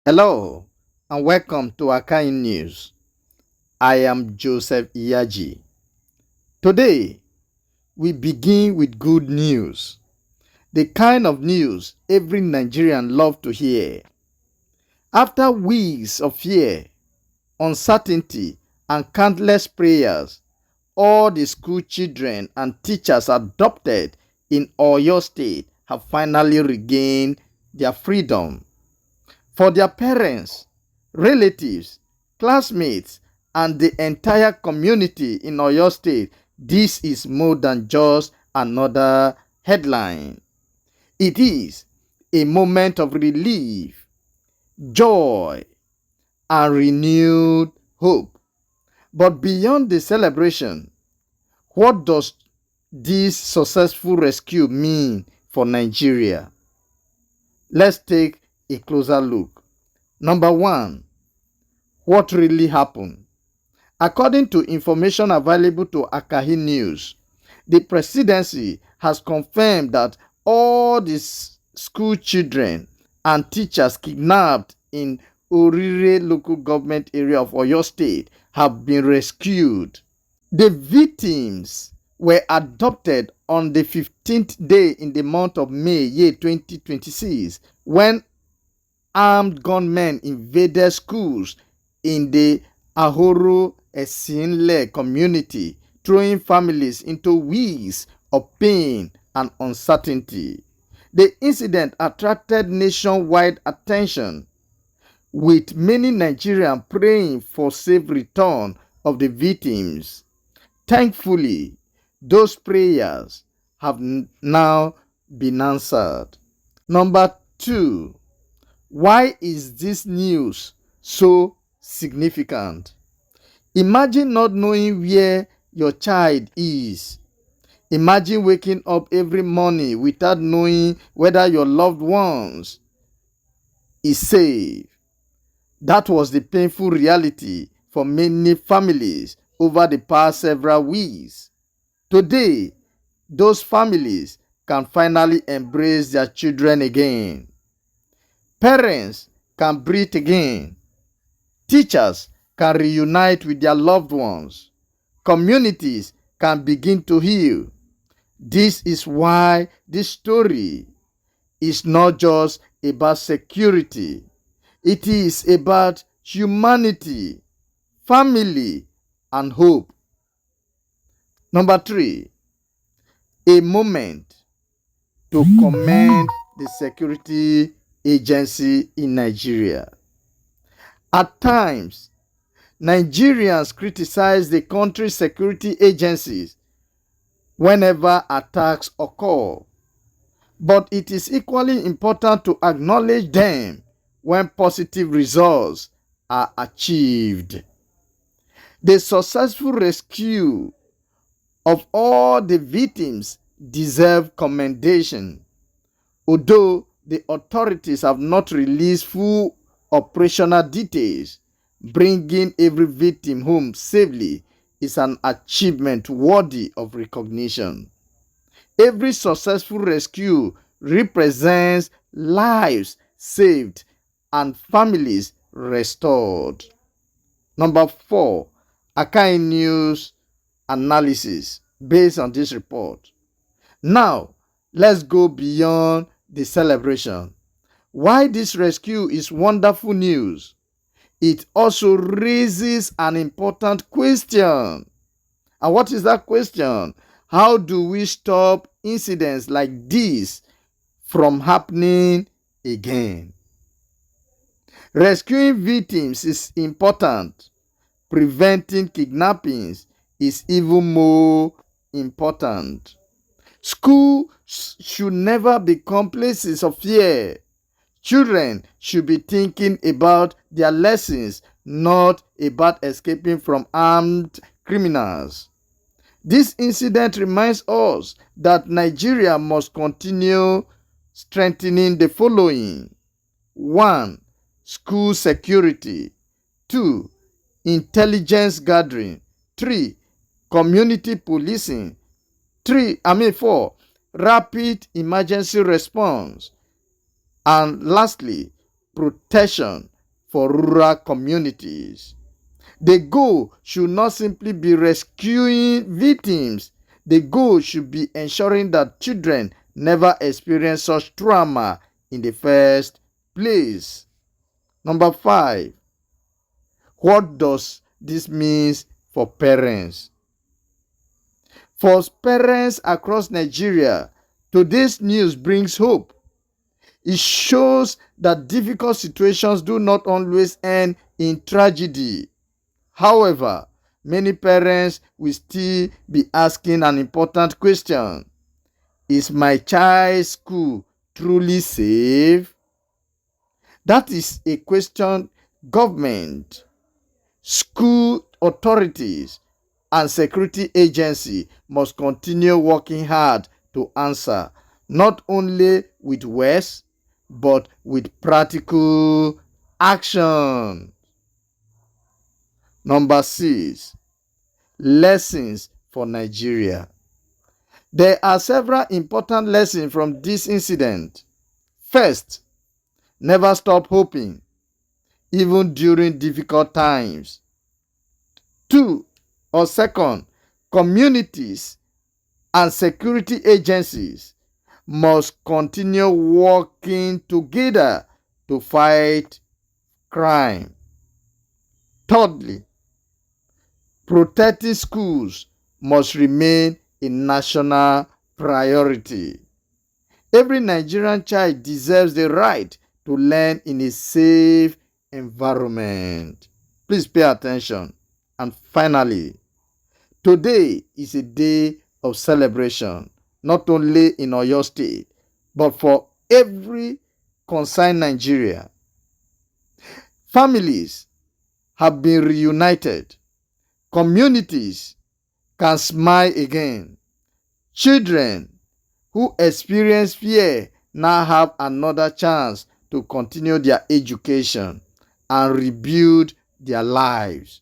Hello and welcome to Akahi News. I am Joseph Iyaji. Today, we begin with good news. The kind of news every Nigerian loves to hear. After weeks of fear, uncertainty, and countless prayers, all the school children and teachers adopted in Oyo State have finally regained their freedom. For their parents, relatives, classmates, and the entire community in Oyo State, this is more than just another headline. It is a moment of relief, joy, and renewed hope. But beyond the celebration, what does this successful rescue mean for Nigeria? Let's take a closer look. Number one, what really happened? According to information available to Akahi News, the presidency has confirmed that all the school children and teachers kidnapped in Orire local government area of Oyo State have been rescued. The victims were adopted on the 15th day in the month of May, year 2026, when armed gunmen invaded schools in the Ahoro Esinle community, throwing families into weeks of pain and uncertainty. The incident attracted nationwide attention, with many Nigerians praying for safe return of the victims. Thankfully, those prayers have now been answered. Number two, why is this news so significant? Imagine not knowing where your child is. Imagine waking up every morning without knowing whether your loved ones is safe. That was the painful reality for many families over the past several weeks. Today, those families can finally embrace their children again. Parents can breathe again. Teachers can reunite with their loved ones. Communities can begin to heal. This is why this story is not just about security. It is about humanity, family, and hope. Number three, a moment to commend the security agency in Nigeria. At times, Nigerians criticize the country's security agencies whenever attacks occur, but it is equally important to acknowledge them when positive results are achieved. The successful rescue of all the victims deserve commendation, although the authorities have not released full operational details. Bringing every victim home safely is an achievement worthy of recognition. Every successful rescue represents lives saved and families restored. Number four, Akahi News analysis based on this report. Now, let's go beyond the celebration. Why this rescue is wonderful news? It also raises an important question. And what is that question? How do we stop incidents like this from happening again? Rescuing victims is important. Preventing kidnappings is even more important. Schools should never become places of fear. Children should be thinking about their lessons, not about escaping from armed criminals. This incident reminds us that Nigeria must continue strengthening the following. 1. School security. 2. Intelligence gathering. 3. Community policing. 4. Rapid emergency response. And lastly, protection for rural communities. The goal should not simply be rescuing victims. The goal should be ensuring that children never experience such trauma in the first place. Number 5. What does this mean for parents? For parents across Nigeria, today's news brings hope. It shows that difficult situations do not always end in tragedy. However, many parents will still be asking an important question. Is my child's school truly safe? That is a question government, school authorities, and security agencies must continue working hard to answer, not only with words, but with practical action. Number 6. Lessons for Nigeria. There are several important lessons from this incident. First, never stop hoping, even during difficult times. 2. Or second, communities and security agencies must continue working together to fight crime. Thirdly, protecting schools must remain a national priority. Every Nigerian child deserves the right to learn in a safe environment. Please pay attention. And finally, today is a day of celebration, not only in Oyo State, but for every concerned Nigeria. Families have been reunited. Communities can smile again. Children who experience fear now have another chance to continue their education and rebuild their lives.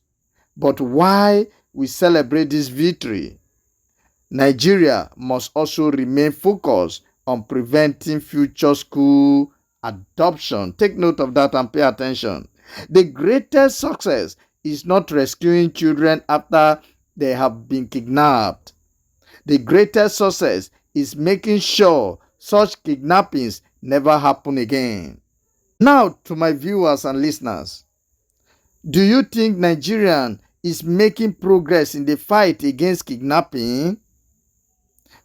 But while we celebrate this victory, Nigeria must also remain focused on preventing future school adoption. Take note of that and pay attention. The greatest success is not rescuing children after they have been kidnapped. The greatest success is making sure such kidnappings never happen again. Now, to my viewers and listeners, do you think Nigeria is making progress in the fight against kidnapping?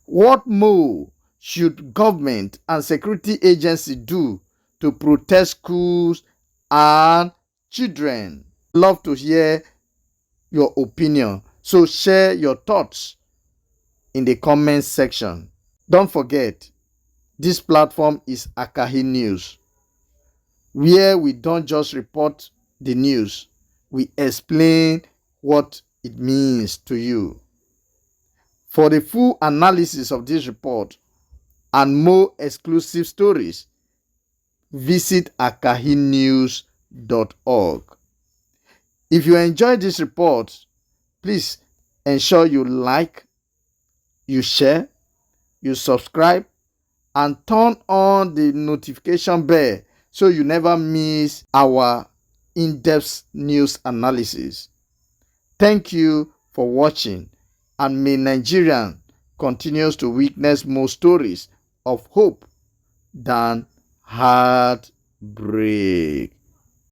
What more should government and security agencies do to protect schools and children? Love to hear your opinion, so share your thoughts in the comment section. Don't forget, this platform is Akahi News, where we don't just report the news, we explain what it means to you. For the full analysis of this report and more exclusive stories, visit akahinews.org. If you enjoyed this report, please ensure you like, you share, you subscribe, and turn on the notification bell so you never miss our in-depth news analysis. Thank you for watching, and may Nigerian continues to witness more stories of hope than heartbreak.